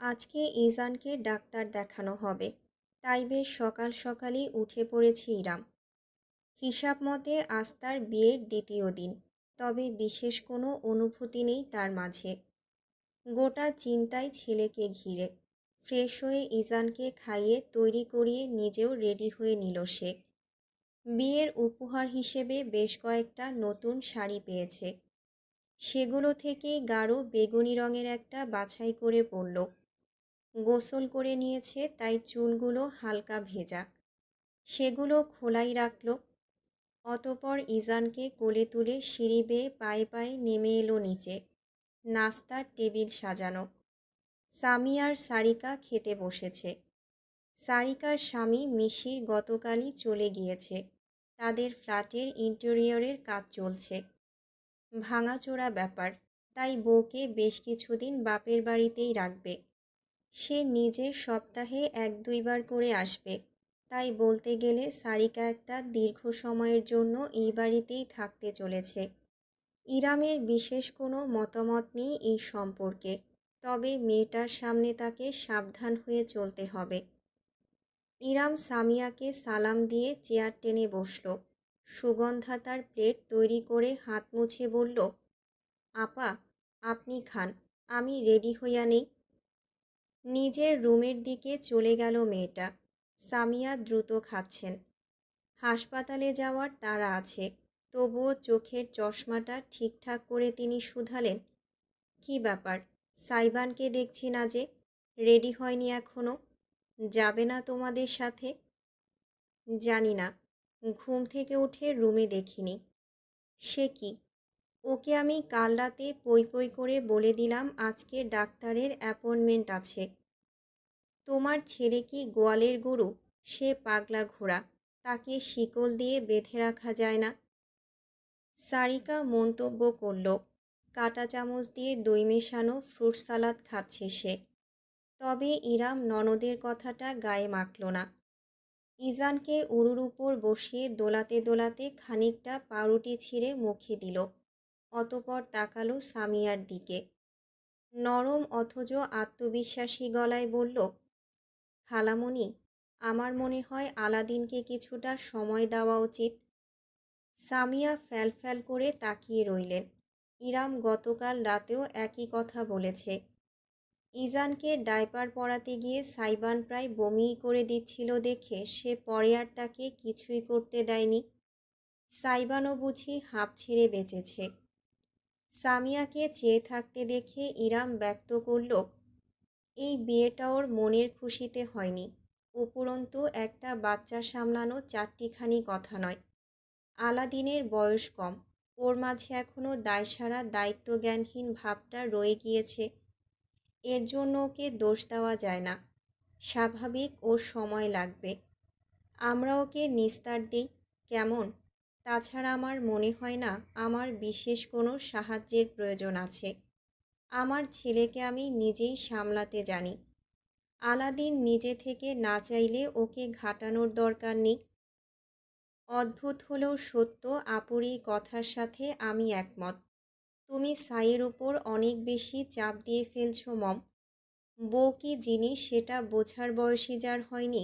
আজকে ইজানকে ডাক্তার দেখানো হবে, তাই বেশ সকাল সকালই উঠে পড়েছে ইরাম। হিসাব মতে আজ তার বিয়ের দ্বিতীয় দিন, তবে বিশেষ কোনো অনুভূতি নেই তার মাঝে। গোটা চিন্তায় ছেলেকে ঘিরে। ফ্রেশ হয়ে ইজানকে খাইয়ে তৈরি করিয়ে নিজেও রেডি হয়ে নিল সে। বিয়ের উপহার হিসেবে বেশ কয়েকটা নতুন শাড়ি পেয়েছে। সেগুলো থেকেই গাঢ় বেগুনি রঙের একটা বাছাই করে পরল। গোসল করে নিয়েছে, তাই চুলগুলো হালকা ভেজা। সেগুলো খোলাই রাখল। অতপর ইজানকে কোলে তুলে সিঁড়ি বেয়ে পায়ে পায়ে নেমে এলো নিচে। নাস্তার টেবিল সাজানো। সামি আর সারিকা খেতে বসেছে। সারিকার স্বামী মিশির গতকালই চলে গিয়েছে। তাদের ফ্ল্যাটের ইন্টেরিয়রের কাজ চলছে। ভাঙাচোরা ব্যাপার, তাই বউকে বেশ কিছুদিন বাপের বাড়িতেই রাখবে। সে নিজে সপ্তাহে 1-2 বার করে আসবে, তাই বলতে গেলে সারিকা একটা দীর্ঘ সময়ের জন্য এই বাড়িতেই থাকতে চলেছে। ইরামের বিশেষ কোনো মতামত নেই এই সম্পর্কে, তবে মেয়েটার সামনে তাকে সাবধান হয়ে চলতে হবে। ইরাম সামিয়াকে সালাম দিয়ে চেয়ার টেনে বসল। সুগন্ধা তার প্লেট তৈরি করে হাত মুছে বলল, আপা, আপনি খান, আমি রেডি হইয়া নেই। নিজের রুমের দিকে চলে গেল মেয়েটা। সামিয়া দ্রুত খাচ্ছেন। হাসপাতালে যাওয়ার তাড়া আছে, তবুও চোখের চশমাটা ঠিকঠাক করে তিনি শুধালেন, কি ব্যাপার, সাইবানকে দেখছি না যে? রেডি হয়নি এখনো? যাবে না তোমাদের সাথে? জানি না, ঘুম থেকে উঠে রুমে দেখিনি। সে কি? ওকে আমি কাল রাতে পই পই করে বলে দিলাম আজকে ডাক্তারের অ্যাপয়েন্টমেন্ট আছে। তোমার ছেলে কি গোয়ালের গরু? সে পাগলা ঘোড়া, তাকে শিকল দিয়ে বেঁধে রাখা যায় না। সারিকা মন্তব্য করল। কাঁটা চামচ দিয়ে দই মেশানো ফ্রুট সালাদ খাচ্ছে সে। তবে ইরাম ননদের কথাটা গায়ে মাখল না। ইজানকে উরুর উপর বসিয়ে দোলাতে দোলাতে খানিকটা পাউরুটি ছিঁড়ে মুখে দিল। অতপর তাকালো সামিয়ার দিকে। নরম অথচ আত্মবিশ্বাসী গলায় বলল, খালামণি, আমার মনে হয় আলাদিনকে কিছুটা সময় দেওয়া উচিত। সামিয়া ফ্যাল করে তাকিয়ে রইলেন। ইরাম গতকাল রাতেও একই কথা বলেছে। ইজানকে ডায়পার পরাতে গিয়ে সাইবান প্রায় বমিই করে দিচ্ছিল দেখে সে পরে আর তাকে কিছুই করতে দেয়নি। সাইবানও বুঝি হাঁপ ছেড়ে বেঁচেছে। সামিয়াকে চেয়ে থাকতে দেখে ইরাম ব্যক্ত করল, এই বিয়েটা ওর মনের খুশিতে হয়নি। উপরন্তু একটা বাচ্চা সামলানো চারটিখানি কথা নয়। আলাদিনের বয়স কম, ওর মাঝে এখনও দায়সারা দায়িত্বজ্ঞানহীন ভাবটা রয়ে গিয়েছে। এর জন্য ওকে দোষ দেওয়া যায় না। স্বাভাবিক, ওর সময় লাগবে। আমরা ওকে নিস্তার দিই, কেমন? তাছাড়া আমার মনে হয় না আমার বিশেষ কোনো সাহায্যের প্রয়োজন আছে। আমার ছেলেকে আমি নিজেই সামলাতে জানি। আলাদিন নিজে থেকে না চাইলে ওকে ঘাটানোর দরকার নেই। অদ্ভুত হলেও সত্য, আপুর এই কথার সাথে আমি একমত। তুমি সাইয়ের উপর অনেক বেশি চাপ দিয়ে ফেলছ মম। বউ কি জিনিস সেটা বোঝার বয়সী যার হয়নি,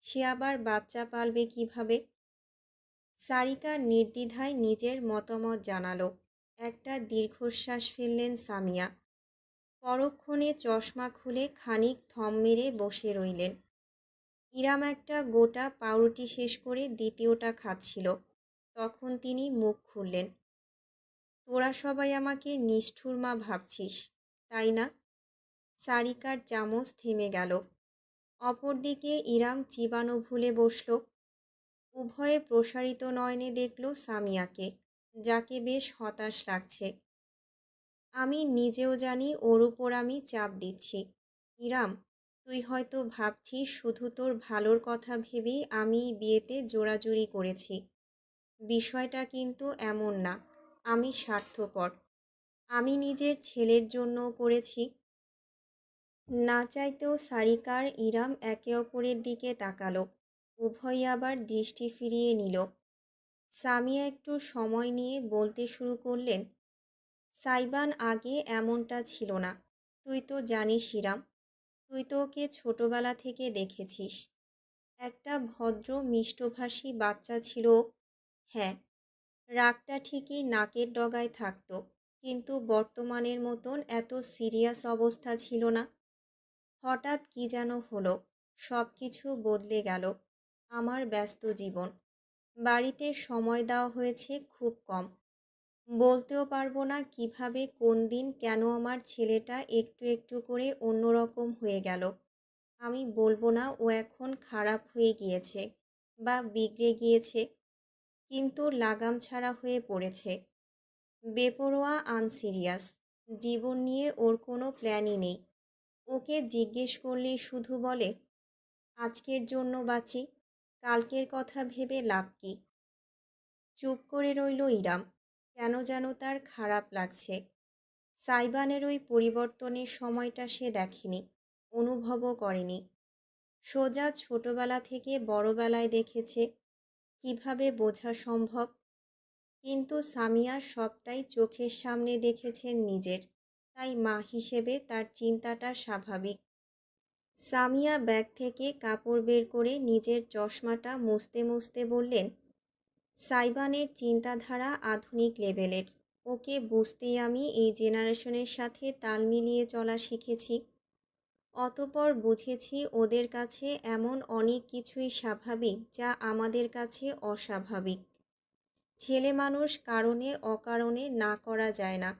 সে আবার বাচ্চা পালবে কিভাবে? সারিকা নির্দ্বিধায় নিজের মতামত জানালো। একটা দীর্ঘশ্বাস ফেললেন সামিয়া। পরক্ষণে চশমা খুলে খানিক থম মেরে বসে রইলেন। ইরাম একটা গোটা পাউরুটি শেষ করে দ্বিতীয়টা খাচ্ছিল। তখন তিনি মুখ খুললেন, তোরা সবাই আমাকে নিষ্ঠুর মা ভাবছিস, তাই না? সারিকার চামচ থেমে গেল। অপরদিকে ইরাম চিবানো ভুলে বসল। উভয়ে প্রসারিত নয়নে দেখল সামিয়াকে, যাকে বেশ হতাশ লাগছে। আমি নিজেও জানি ওর উপর আমি চাপ দিচ্ছি। ইরাম, তুই হয়তো ভাবছিস শুধু তোর ভালোর কথা ভেবেই আমি বিয়েতে জোরাজুরি করেছি। বিষয়টা কিন্তু এমন না। আমি স্বার্থপর। আমি নিজের ছেলের জন্য করেছি। না চাইতেও সারিকার ইরাম একে অপরের দিকে তাকালো। উভয়ই আবার দৃষ্টি ফিরিয়ে নিল। সামিয়া একটু সময় নিয়ে বলতে শুরু করলেন, সাইবান আগে এমনটা ছিল না। তুই তো জানিস ইরাম, তুই তো ওকে ছোটবেলা থেকে দেখেছিস। একটা ভদ্র মিষ্টভাষী বাচ্চা ছিল ও। হ্যাঁ, রাগটা ঠিকই নাকের ডগায় থাকতো, কিন্তু বর্তমানের মতন এত সিরিয়াস অবস্থা ছিল না। হঠাৎ কি যেন হলো, সব কিছু বদলে গেল। আমার ব্যস্ত জীবন, বাড়িতে সময় দেওয়া হয়েছে খুব কম। বলতেও পারবো না কিভাবে, কোন দিন, কেন আমার ছেলেটা একটু একটু করে অন্যরকম হয়ে গেল। আমি বলবো না ও এখন খারাপ হয়ে গিয়েছে বা বিগড়ে গিয়েছে, কিন্তু লাগাম ছাড়া হয়ে পড়েছে। বেপরোয়া, আনসিরিয়াস। জীবন নিয়ে ওর কোনো প্ল্যানই নেই। ওকে জিজ্ঞেস করলেই শুধু বলে, আজকের জন্য বাঁচি, কালকের কথা ভেবে লাভ কী। চুপ করে রইল ইরাম। কেন যেন তার খারাপ লাগছে। সাইবানের ওই পরিবর্তনের সময়টা সে দেখেনি, অনুভবও করেনি। সোজা ছোটবেলা থেকে বড়বেলায় দেখেছে, কিভাবে বোঝা সম্ভব। কিন্তু সামিয়া সবটাই চোখের সামনে দেখেছেন নিজের, তাই মা হিসেবে তার চিন্তাটা স্বাভাবিক। সামিয়া ব্যাগ থেকে কাপড় বের করে নিজের চশমাটা মুছতে মুছতে বললেন, সাইবানের চিন্তাধারা আধুনিক লেভেলের। ওকে বুঝতেই আমি এই জেনারেশনের সাথে তাল মিলিয়ে চলা শিখেছি। অতপর বুঝেছি ওদের কাছে এমন অনেক কিছুই স্বাভাবিক যা আমাদের কাছে অস্বাভাবিক। ছেলে মানুষ কারণে অকারণে না করা যায় না,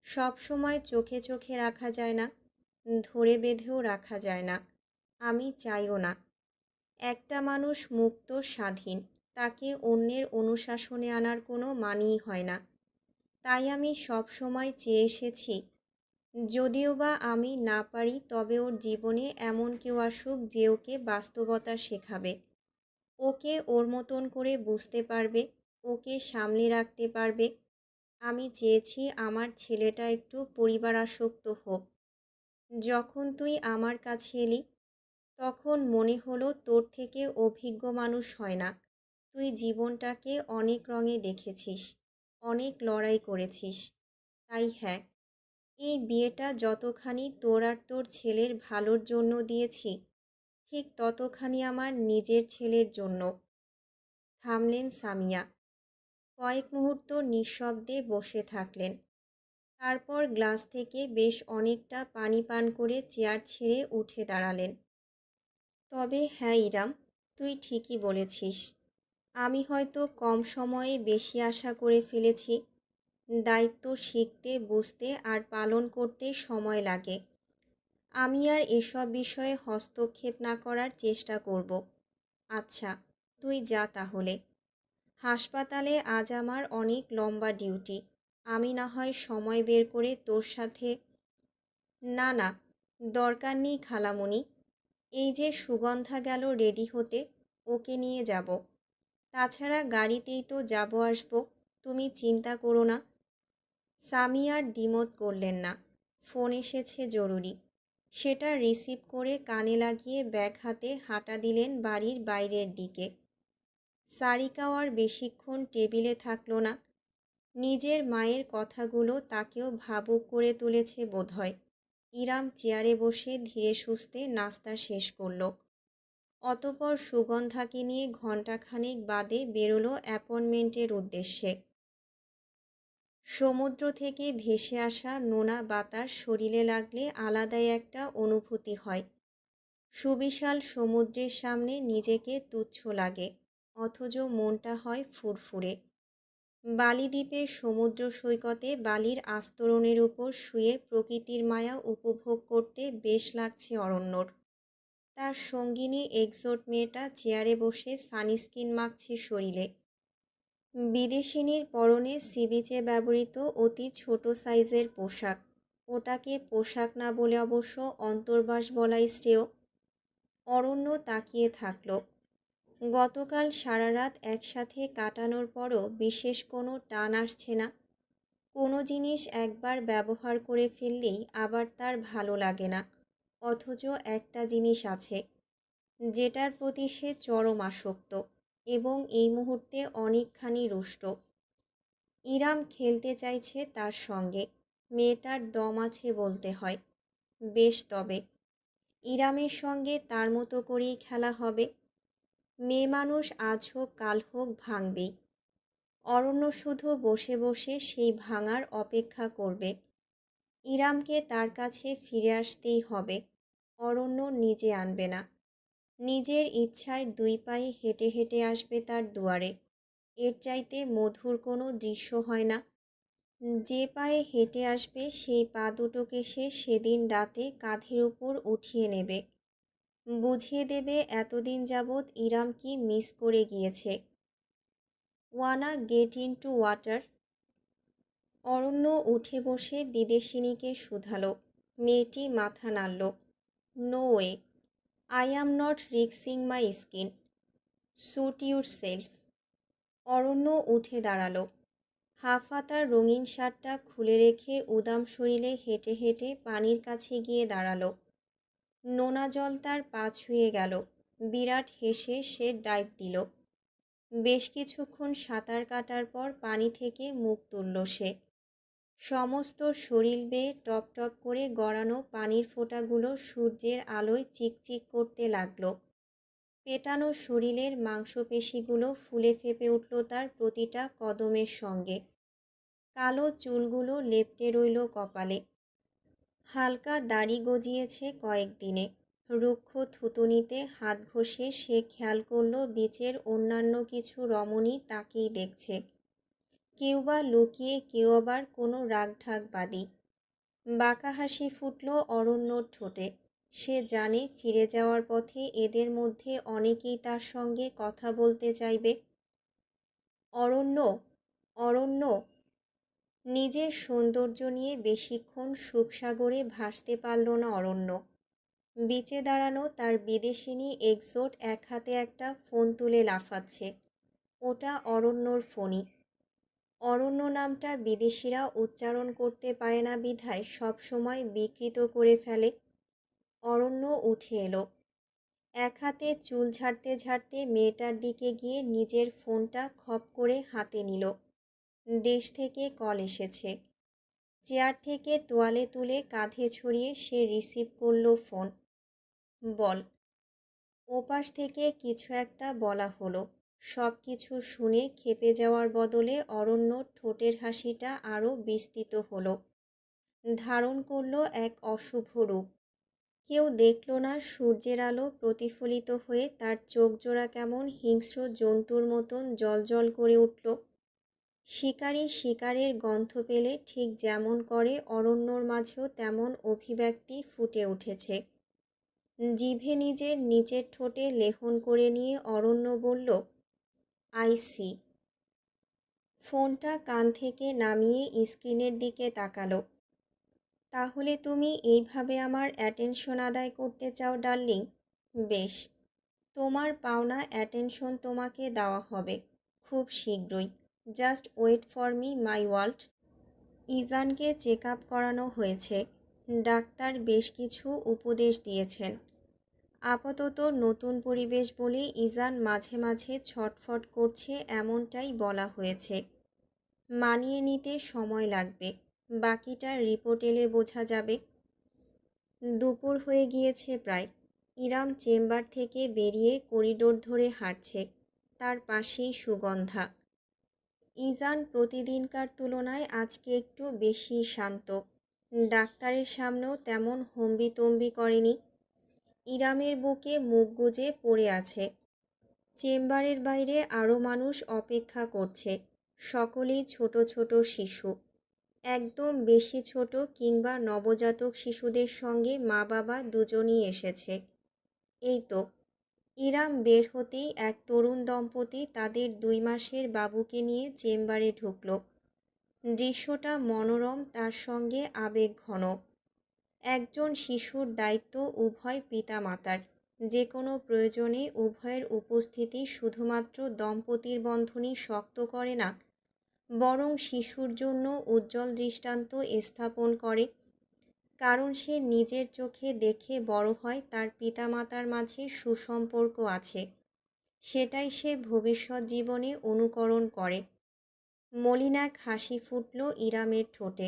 সব সময় চোখে চোখে রাখা যায় না, ধরে বেঁধেও রাখা যায় না। আমি চাইও না। একটা মানুষ মুক্ত, স্বাধীন, তাকে অন্যের অনুশাসনে আনার কোনো মানেই হয় না। তাই আমি সব সময় চেয়ে এসেছি, যদিও বা আমি না পারি, তবে ওর জীবনে এমন কেউ আসুক যে ওকে বাস্তবতা শেখাবে, ওকে ওর মতন করে বুঝতে পারবে, ওকে সামলে রাখতে পারবে। আমি চেয়েছি আমার ছেলেটা একটু পরিবার আসক্ত হোক। যখন তুই আমার কাছে এলি, তখন মনে হলো তোর থেকে অভিজ্ঞ মানুষ হয় না। তুই জীবনটাকে অনেক রঙে দেখেছিস, অনেক লড়াই করেছিস। তাই হ্যাঁ, এই বিয়েটা যতখানি তোর আর তোর ছেলের ভালোর জন্য দিয়েছি, ঠিক ততখানি আমার নিজের ছেলের জন্য। থামলেন সামিয়া। কয়েক মুহূর্ত নিঃশব্দে বসে থাকলেন। তারপর গ্লাস থেকে বেশ অনেকটা পানি পান করে চেয়ার ছেড়ে উঠে দাঁড়ালেন। তবে হ্যাঁ ইরাম, তুই ঠিকই বলেছিস। আমি হয়তো কম সময়ে বেশি আশা করে ফেলেছি। দায়িত্ব শিখতে, বুঝতে আর পালন করতে সময় লাগে। আমি আর এসব বিষয়ে হস্তক্ষেপ না করার চেষ্টা করব। আচ্ছা, তুই যা তাহলে। হাসপাতালে আজ আমার অনেক লম্বা ডিউটি। আমি না হয় সময় বের করে তোর সাথে। না না, দরকার নেই খালামণি। এই যে সুগন্ধা গেল রেডি হতে, ওকে নিয়ে যাব। তাছাড়া গাড়িতেই তো যাব আসবো, তুমি চিন্তা করো না। সামি আর দ্বিমত করলেন না। ফোন এসেছে জরুরি। সেটা রিসিভ করে কানে লাগিয়ে ব্যাগ হাতে হাঁটা দিলেন বাড়ির বাইরের দিকে। সারিকাও আর বেশিক্ষণ টেবিলে থাকলো না। নিজের মায়ের কথাগুলো তাকেও ভাবুক করে তুলেছে বোধহয়। ইরাম চেয়ারে বসে ধীরে সুস্থে নাস্তা শেষ করল। অতপর সুগন্ধাকে নিয়ে ঘণ্টাখানেক বাদে বেরোলো অ্যাপয়েন্টমেন্টের উদ্দেশ্যে। সমুদ্র থেকে ভেসে আসা নোনা বাতাস শরীরে লাগলে আলাদাই একটা অনুভূতি হয়। সুবিশাল সমুদ্রের সামনে নিজেকে তুচ্ছ লাগে, অথচ মনটা হয় ফুরফুরে। বালি দ্বীপের সমুদ্র সৈকতে বালির আস্তরণের উপর শুয়ে প্রকৃতির মায়া উপভোগ করতে বেশ লাগছে অরণ্যর। তার সঙ্গিনী এক্সোট মেয়েটা চেয়ারে বসে সানস্ক্রিন মাখছে শরীরে। বিদেশিনীর পরনে সিবিচে ব্যবহৃত অতি ছোট সাইজের পোশাক। ওটাকে পোশাক না বলে অবশ্য অন্তর্বাস বলাই শ্রেয়। অরণ্য তাকিয়ে থাকল। গতকাল সারা রাত একসাথে কাটানোর পরও বিশেষ কোনো টান আসছে না। কোনো জিনিস একবার ব্যবহার করে ফেললেই আবার তার ভালো লাগে না। অথচ একটা জিনিস আছে, যেটার প্রতি সে চরম আসক্ত এবং এই মুহূর্তে অনেকখানি রুষ্ট। ইরাম খেলতে চাইছে তার সঙ্গে। মেয়েটার দম আছে বলতে হয়। বেশ তবে। ইরামের সঙ্গে তার মতো করেই খেলা হবে। মেয়ে মানুষ আজ হোক কাল হোক ভাঙবেই। অরণ্য শুধু বসে বসে সেই ভাঙার অপেক্ষা করবে। ইরামকে তার কাছে ফিরে আসতেই হবে। অরণ্য নিজে আনবে না, নিজের ইচ্ছায় 2 পায়ে হেঁটে হেঁটে আসবে তার দুয়ারে। এর চাইতে মধুর কোনো দৃশ্য হয় না। যে পায়ে হেঁটে আসবে সেই পা দুটোকে সে সেদিন রাতে কাঁধের উপর উঠিয়ে নেবে। বুঝিয়ে দেবে এতদিন যাবৎ ইরাম কি মিস করে গিয়েছে। Wanna get into water. Aranya উঠে বসে বিদেশিনীকে শুধালো। মেয়েটি মাথা নাড়ল। No way, I am not রিক্সিং my skin, suit yourself. Aranya উঠে দাঁড়ালো। হাফ হাতার রঙিন শার্টটা খুলে রেখে উদাম শরীরে হেঁটে হেঁটে পানির কাছে গিয়ে দাঁড়ালো। নোনা জল তার পা ছুঁয়ে গেল। বিরাট হেসে সে ডাইভ দিল। বেশ কিছুক্ষণ সাঁতার কাটার পর পানি থেকে মুখ তুলল সে। সমস্ত শরীর বেয়ে টপ টপ করে গড়ানো পানির ফোঁটাগুলো সূর্যের আলোয় চিকচিক করতে লাগলো। পেটানো শরীরের মাংসপেশিগুলো ফুলে ফেঁপে উঠল তার প্রতিটা কদমের সঙ্গে। কালো চুলগুলো লেপ্টে রইল কপালে। হালকা দাড়ি গজিয়েছে কয়েকদিনে। রুক্ষ থুতুনিতে হাত ঘষে সে খেয়াল করল বিচের অন্যান্য কিছু রমণী তাকেই দেখছে। কেউ বা লুকিয়ে, কেউ আবার কোনো রাগঢাক বাদী। বাঁকা হাসি ফুটল অরণ্যর ঠোঁটে। সে জানে ফিরে যাওয়ার পথে এদের মধ্যে অনেকেই তার সঙ্গে কথা বলতে চাইবে। অরণ্য, অরণ্য। নিজের সৌন্দর্য নিয়ে বেশিক্ষণ সুখসাগরে ভাসতে পারল না অরণ্য। বিচে দাঁড়ানো তার বিদেশিনী এক্সোট এক হাতে একটা ফোন তুলে লাফাচ্ছে। ওটা অরণ্যর ফোনই। অরণ্য নামটা বিদেশিরা উচ্চারণ করতে পারে না বিধায় সবসময় বিকৃত করে ফেলে। অরণ্য উঠে এলো। এক হাতে চুল ঝাড়তে ঝাড়তে মেয়েটার দিকে গিয়ে নিজের ফোনটা খপ করে হাতে নিল। দেশ থেকে কল এসেছে। চেয়ার থেকে তোয়ালে তুলে কাঁধে ছড়িয়ে সে রিসিভ করল ফোন। বল। ওপাশ থেকে কিছু একটা বলা হলো। সব কিছু শুনে ক্ষেপে যাওয়ার বদলে অরণ্যর ঠোঁটের হাসিটা আরও বিস্তৃত হলো। ধারণ করল এক অশুভ রূপ। কেউ দেখল না সূর্যের আলো প্রতিফলিত হয়ে তার চোখজোড়া কেমন হিংস্র জন্তুর মতন জ্বলজ্বল করে উঠল। শিকারী শিকারের গন্ধ পেলে ঠিক যেমন করে অরণ্যর মাঝেও তেমন অভিব্যক্তি ফুটে উঠেছে। জিভে নিজের নিচের ঠোঁটে লেহন করে নিয়ে অরণ্য বলল, আই সি। ফোনটা কান থেকে নামিয়ে স্ক্রিনের দিকে তাকালো। তাহলে তুমি এইভাবে আমার অ্যাটেনশন আদায় করতে চাও ডার্লিং? বেশ, তোমার পাওনা অ্যাটেনশন তোমাকে দেওয়া হবে খুব শীঘ্রই। Just wait for me my world. ইজানকে চেক আপ করানো হয়েছে। ডাক্তার বেশ কিছু উপদেশ দিয়েছেন। আপাতত নতুন পরিবেশ বলে ইজান মাঝে মাঝে ছটফট করছে এমনটাই বলা হয়েছে। মানিয়ে নিতে সময় লাগবে। বাকিটা রিপোর্ট এলে বোঝা যাবে। দুপুর হয়ে গিয়েছে প্রায়। ইরাম চেম্বার থেকে বেরিয়ে করিডোর ধরে হাঁটছে। তার পাশেই সুগন্ধা। ইজান প্রতিদিনকার তুলনায় আজকে একটু বেশি শান্ত। ডাক্তারের সামনেও তেমন হম্বিতম্বি করেনি। ইরামের বুকে মুখ গুজে পড়ে আছে। চেম্বারের বাইরে আরও মানুষ অপেক্ষা করছে। সকলেই ছোট ছোট শিশু। একদম বেশি ছোট কিংবা নবজাতক শিশুদের সঙ্গে মা বাবা দুজনই এসেছে। এই তো ইরাম বের হতেই এক তরুণ দম্পতি তাদের 2 মাসের বাবুকে নিয়ে চেম্বারে ঢুকল। দৃশ্যটা মনোরম, তার সঙ্গে আবেগ ঘন। একজন শিশুর দায়িত্ব উভয় পিতামাতার। যে কোনো প্রয়োজনে উভয়ের উপস্থিতি শুধুমাত্র দম্পতির বন্ধনই শক্ত করে না, বরং শিশুর জন্য উজ্জ্বল দৃষ্টান্ত স্থাপন করে। কারণ সে নিজের চোখে দেখে বড় হয় তার পিতামাতার মাঝে সুসম্পর্ক আছে। সেটাই সে ভবিষ্যৎ জীবনে অনুকরণ করে। মলিন এক হাসি ফুটল ইরামের ঠোঁটে।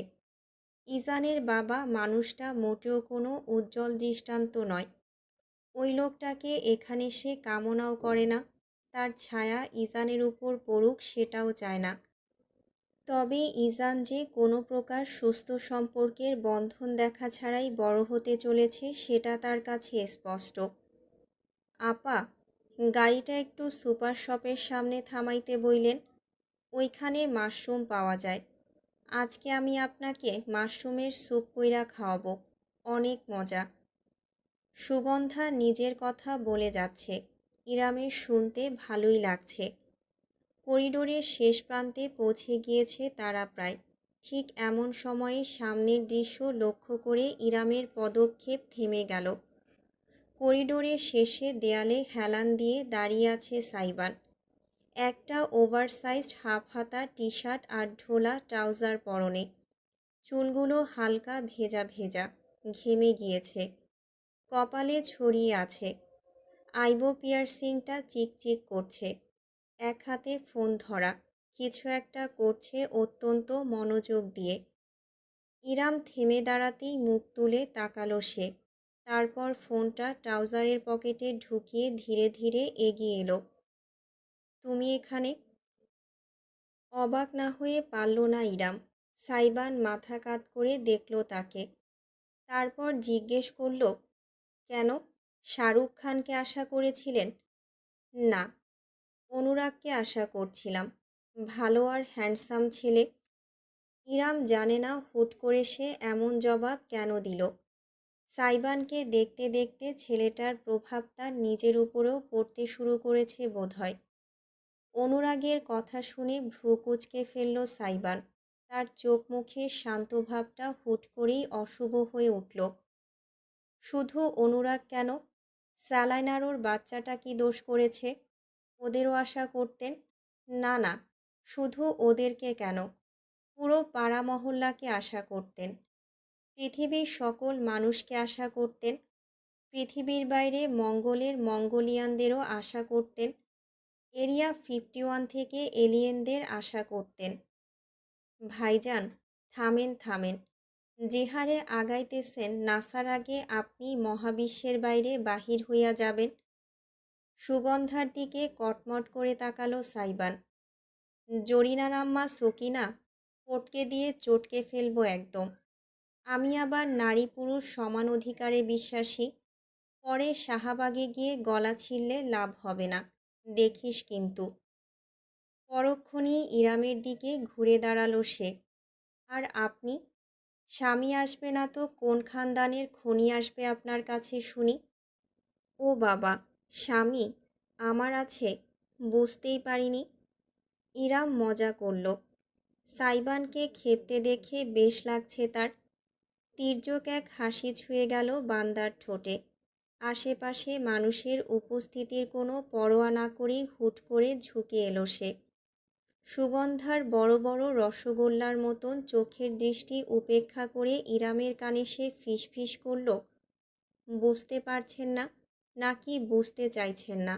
ইজানের বাবা মানুষটা মোটেও কোনো উজ্জ্বল দৃষ্টান্ত নয়। ওই লোকটাকে এখানে সে কামনাও করে না, তার ছায়া ইজানের উপর পড়ুক সেটাও চায় না। তবে ইজান যে কোনো প্রকার সুস্থ সম্পর্কের বন্ধন দেখা ছাড়াই বড় হতে চলেছে সেটা তার কাছে স্পষ্ট। আপা, গাড়িটা একটু সুপার শপের সামনে থামাইতে বইলেন, ওইখানে মাশরুম পাওয়া যায়। আজকে আমি আপনাকে মাশরুমের স্যুপ কইরা খাওয়াবো, অনেক মজা। সুগন্ধা নিজের কথা বলে যাচ্ছে, ইরামের শুনতে ভালোই লাগছে। করিডোরের শেষ প্রান্তে পৌঁছে গিয়েছে তারা প্রায়। ঠিক এমন সময়ে সামনের দৃশ্য লক্ষ্য করে ইরামের পদক্ষেপ থেমে গেল। করিডোরের শেষে দেয়ালে হেলান দিয়ে দাঁড়িয়ে আছে সাইবান। একটা ওভারসাইজড হাফ হাতা টি শার্ট আর ঢোলা ট্রাউজার পরনে। চুলগুলো হালকা ভেজা ভেজা, ঘেমে গিয়েছে, কপালে ছড়িয়ে আছে। আইব্রো পিয়ার্সিংটা চিকচিক করছে। এক হাতে ফোন ধরা, কিছু একটা করছে অত্যন্ত মনোযোগ দিয়ে। ইরাম থেমে দাঁড়াতেই মুখ তুলে তাকালো সে। তারপর ফোনটা ট্রাউজারের পকেটে ঢুকিয়ে ধীরে ধীরে এগিয়ে এলো। তুমি এখানে? অবাক না হয়ে পারল না ইরাম। সাইবান মাথা কাত করে দেখল তাকে। তারপর জিজ্ঞেস করল, কেন? শাহরুখ খানকে আশা করেছিলেন? না, অনুরাগকে আশা করছিলাম। ভালো আর হ্যান্ডসাম ছেলে। ইরাম জানে না হুট করে সে এমন জবাব কেন দিল। সাইবানকে দেখতে দেখতে ছেলেটার প্রভাব তার নিজের উপরেও পড়তে শুরু করেছে বোধহয়। অনুরাগের কথা শুনে ভ্রু কুঁচকে ফেলল সাইবান। তার চোখ মুখের শান্ত ভাবটা হুট করেই অশুভ হয়ে উঠল। শুধু অনুরাগ কেন? স্যালাইনারোর বাচ্চাটা কি দোষ করেছে? ওদেরও আশা করতেন? না না, শুধু ওদেরকে কেন, পুরো পাড়া মহল্লাকে আশা করতেন। পৃথিবীর সকল মানুষকে আশা করতেন। পৃথিবীর বাইরে মঙ্গলের মঙ্গোলিয়ানদেরও আশা করতেন। এরিয়া 51 থেকে এলিয়েনদের আশা করতেন। ভাইজান, থামেন থামেন। যে হারে আগাইতেছেন নাসার আগে আপনি মহাবিশ্বের বাইরে বাহির হইয়া যাবেন। সুগন্ধার দিকে কটমট করে তাকালো সাইবান। জরিনার আম্মা সকিনা, পটকে দিয়ে চটকে ফেলবো একদম। আমি আবার নারী পুরুষ সমান অধিকারে বিশ্বাসী। পরে শাহবাগে গিয়ে গলা ছিঁড়লে লাভ হবে না, দেখিস কিন্তু। পরক্ষণেই ইরামের দিকে ঘুরে দাঁড়ালো সে। আর আপনি? স্বামী আসবে না তো কোন খানদানের খনি আসবে আপনার কাছে শুনি? ও বাবা, স্বামী আমার আছে? বুঝতেই পারিনি। ইরাম মজা করল। সাইবানকে ক্ষেপতে দেখে বেশ লাগছে তার। তির্যক এক হাসি ছুঁয়ে গেল বান্দার ঠোঁটে। আশেপাশে মানুষের উপস্থিতির কোনো পরোয়া না করেই হুট করে ঝুঁকে এলো সে। সুগন্ধার বড় বড় রসগোল্লার মতন চোখের দৃষ্টি উপেক্ষা করে ইরামের কানে সে ফিসফিস করল, বুঝতে পারছেন না নাকি বুঝতে চাইছেন না?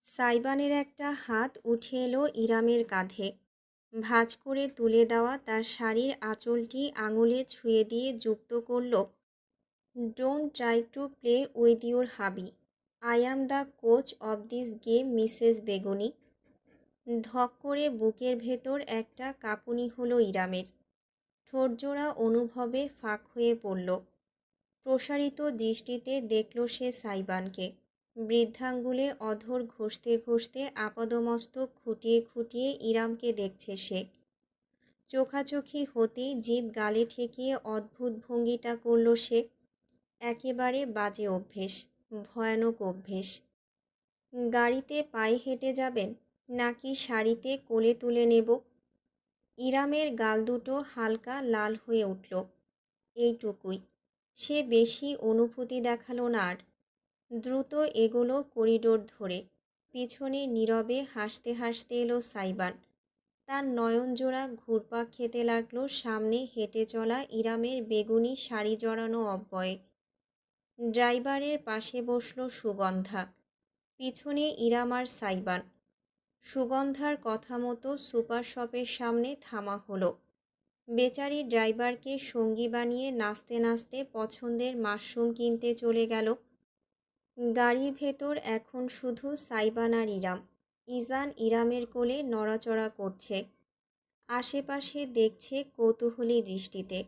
সাইবানের একটা হাত উঠে এলো ইরামের কাঁধে। ভাঁজ করে তুলে দেওয়া তার শাড়ির আঁচলটি আঙুলে ছুঁয়ে দিয়ে যুক্ত করল, don't try to play with your hubby. I am the coach of this game Mrs Beguni. ধক করে বুকের ভেতর একটা কাঁপুনি হলো ইরামের। ঠোঁটজোড়া অনুভবে ফাঁক হয়ে পড়ল। প্রসারিত দৃষ্টিতে দেখল সে সাইবানকে। বৃদ্ধাঙ্গুলে অধর ঘষতে ঘষতে আপাদমস্তক খুঁটিয়ে খুঁটিয়ে ইরামকে দেখছে সে। চোখাচোখি হতেই জিভ গালে ঠেকিয়ে অদ্ভুত ভঙ্গিটা করল সে। একেবারে বাজে অভ্যেস, ভয়ানক অভ্যেস। গাড়িতে পায়ে হেঁটে যাবেন নাকি শাড়িতে কোলে তুলে নেব? ইরামের গাল দুটো হালকা লাল হয়ে উঠল। এইটুকুই, সে বেশি অনুভূতি দেখালো না আর। দ্রুত এগোলো করিডোর ধরে। পিছনে নীরবে হাসতে হাসতে এলো সাইবান। তার নয়নজোড়া ঘুরপাক খেতে লাগলো সামনে হেঁটে চলা ইরামের বেগুনি শাড়ি জড়ানো অব্যয়ে। ড্রাইভারের পাশে বসল সুগন্ধা। পিছনে ইরাম আর সাইবান। সুগন্ধার কথা মতো সুপার শপের সামনে থামা হলো। বেচারি ড্রাইভারকে সঙ্গী বানিয়ে নাচতে নাচতে পছন্দের মাশরুম কিনতে চলে গেল। গাড়ির ভেতর এখন শুধু সাইবান আর ইরাম। ইজান ইরামের কোলে নড়াচড়া করছে, আশেপাশে দেখছে কৌতূহলী দৃষ্টিতে।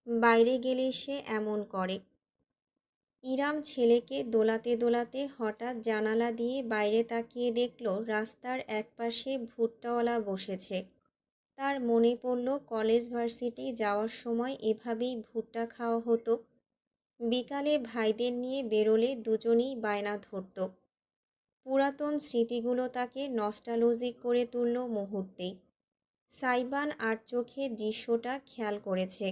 বাইরে গেলে সে এমন করে। ইরাম ছেলেকে দোলাতে দোলাতে হঠাৎ জানালা দিয়ে বাইরে তাকিয়ে দেখল রাস্তার একপাশে ভুট্টাওয়ালা বসেছে। তার মনে পড়ল কলেজ ভার্সিটি যাওয়ার সময় এভাবেই ভুট্টা খাওয়া হতো। বিকালে ভাইদের নিয়ে বেরোলে দুজনেই বায়না ধরত। পুরাতন স্মৃতিগুলো তাকে নস্টালজিক করে তুলল মুহূর্তেই। সাইবান আর চোখে দৃশ্যটা খেয়াল করেছে।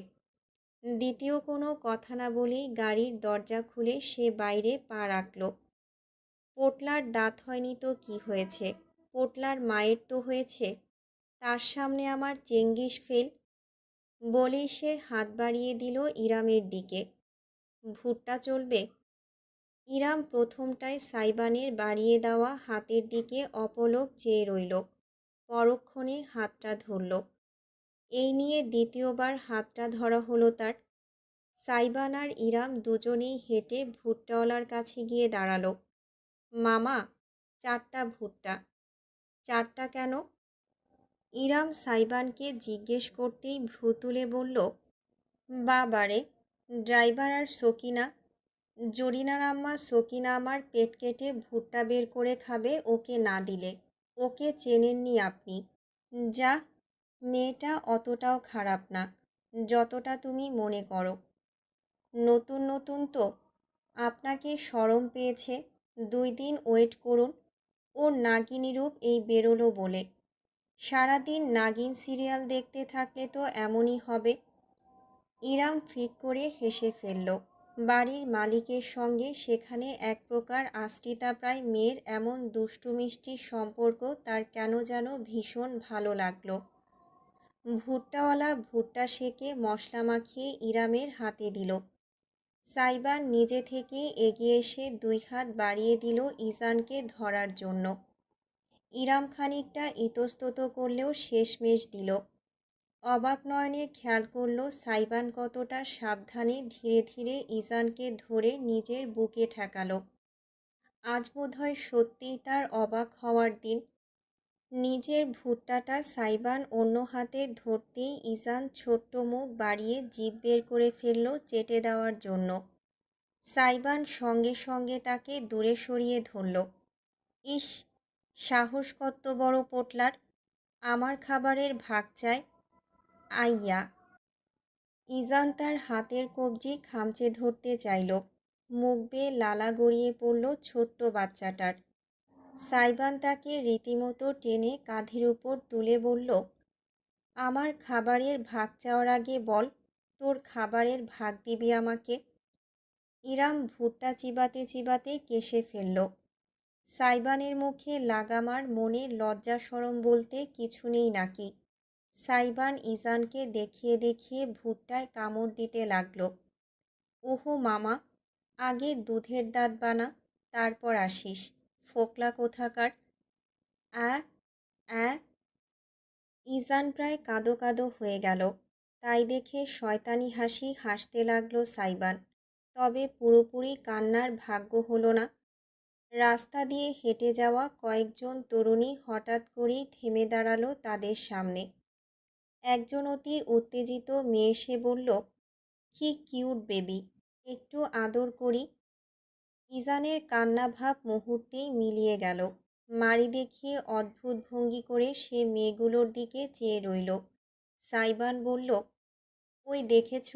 দ্বিতীয় কোনো কথা না বলেই গাড়ির দরজা খুলে সে বাইরে পা রাখল। পোটলার দাঁত হয়নি তো কি হয়েছে, পোটলার মায়ের তো হয়েছে। তার সামনে আমার চেঙ্গিস ফেল। বলেই সে হাত বাড়িয়ে দিল ইরামের দিকে। ভুট্টা চলবে? ইরাম প্রথমটায় সাইবানের বাড়িয়ে দেওয়া হাতের দিকে অপলক চেয়ে রইল। পরক্ষণে হাতটা ধরল। এই নিয়ে দ্বিতীয়বার হাতটা ধরা হলো তার। সাইবান আর ইরাম দুজনেই হেঁটে ভুট্টাওয়ালার কাছে গিয়ে দাঁড়ালো। মামা, 4টা ভুট্টা। 4টা কেন? ইরাম সাইবানকে জিজ্ঞেস করতেই ভ্রু তুলে বলল, বাবারে, ড্রাইভার আর সকিনা, জরিনার আম্মা সকিনা আমার পেট কেটে ভুট্টা বের করে খাবে ওকে না দিলে। ওকে চেনেননি আপনি। যা, মেয়েটা অতটাও খারাপ না যতটা তুমি মনে করো। নতুন নতুন তো, আপনাকে শরম পেয়েছে। 2 দিন ওয়েট করুন। ওর নাগিনী রূপ এই বেরোলো বলে। সারাদিন নাগিন সিরিয়াল দেখতে থাকলে তো এমনই হবে। ইরাম ফিক করে হেসে ফেলল। বাড়ির মালিকের সঙ্গে সেখানে এক প্রকার আশ্রিতাপ্রায় মেয়ের এমন দুষ্টু মিষ্টি সম্পর্ক তার কেন যেন ভীষণ ভালো লাগলো। ভুট্টাওয়ালা ভুট্টা সেকে মশলা মাখিয়ে ইরামের হাতে দিল। সাইবান নিজে থেকে এগিয়ে এসে 2 হাত বাড়িয়ে দিল ইজানকে ধরার জন্য। ইরাম খানিকটা ইতস্তত করলেও শেষমেশ দিল। অবাক নয়নে খেয়াল করল সাইবান কতটা সাবধানে ধীরে ধীরে ইজানকে ধরে নিজের বুকে ঠেকালো। আজ বোধহয় সত্যিই তার অবাক হওয়ার দিন। নিজের ভুট্টাটা সাইবান অন্য হাতে ধরতেই ইজান ছোট্ট মুখ বাড়িয়ে জিভ বের করে ফেলল চেটে দেওয়ার জন্য। সাইবান সঙ্গে সঙ্গে তাকে দূরে সরিয়ে ধরল। ইস, সাহস কত বড় পোটলার! আমার খাবারের ভাগ চায়। আইয়া! ইজান তার হাতের কবজি খামচে ধরতে চাইল। মুখ বেয়ে লালা গড়িয়ে পড়ল ছোট্ট বাচ্চাটার। সাইবান তাকে রীতিমতো টেনে কাঁধের উপর তুলে বলল, আমার খাবারের ভাগ চাওয়ার আগে বল, তোর খাবারের ভাগ দিবি আমাকে। ইরাম ভুট্টা চিবাতে চিবাতে কেশে ফেলল। সাইবানের মুখে লাগামার মনে লজ্জা শরম বলতে কিছু নেই নাকি। সাইবান ইজানকে দেখিয়ে দেখিয়ে ভুট্টায় কামড় দিতে লাগলো। ওহো মামা, আগে দুধের দাঁত বানা, তারপর আসিস, ফোকলা কোথাকার। অ্যা অ্যা ইজান প্রায় কাঁদো কাঁদো হয়ে গেল। তাই দেখে শয়তানি হাসি হাসতে লাগলো সাইবান। তবে পুরোপুরি কান্নার ভাগ্য হলো না। রাস্তা দিয়ে হেঁটে যাওয়া কয়েকজন তরুণী হঠাৎ করেই থেমে দাঁড়ালো তাদের সামনে। একজন অতি উত্তেজিত মেয়ে এসে বলল, কি কিউট বেবি, একটু আদর করি। ইজানের কান্নাভাব মুহূর্তেই মিলিয়ে গেল। মাড়ি দেখিয়ে অদ্ভুত ভঙ্গি করে সে মেয়েগুলোর দিকে চেয়ে রইল। সাইবান বলল, ওই দেখেছ,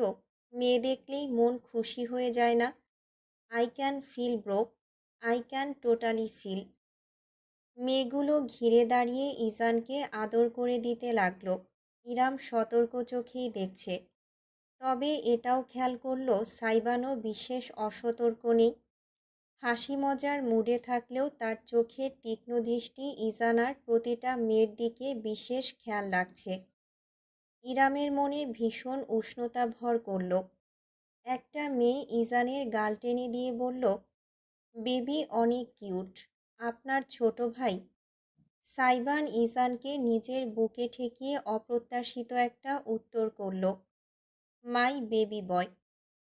মেয়ে দেখলেই মন খুশি হয়ে যায় না? I can feel bro, I can totally feel. মেয়েগুলো ঘিরে দাঁড়িয়ে ইজানকে আদর করে দিতে লাগলো। ইরাম সতর্ক চোখেই দেখছে। তবে এটাও খেয়াল করল সাইবানও বিশেষ অসতর্ক নেই। হাসি মজার মুডে থাকলেও তার চোখের তীক্ষ্ণ দৃষ্টি ইজানার প্রতিটা মেয়ের দিকে বিশেষ খেয়াল রাখছে। ইরামের মনে ভীষণ উষ্ণতা ভর করল। একটা মেয়ে ইজানের গাল টেনে দিয়ে বলল, বেবি অনেক কিউট, আপনার ছোট ভাই। সাইবান ইজানকে নিজের বুকে ঠেকিয়ে অপ্রত্যাশিত একটা উত্তর করল, মাই বেবি বয়।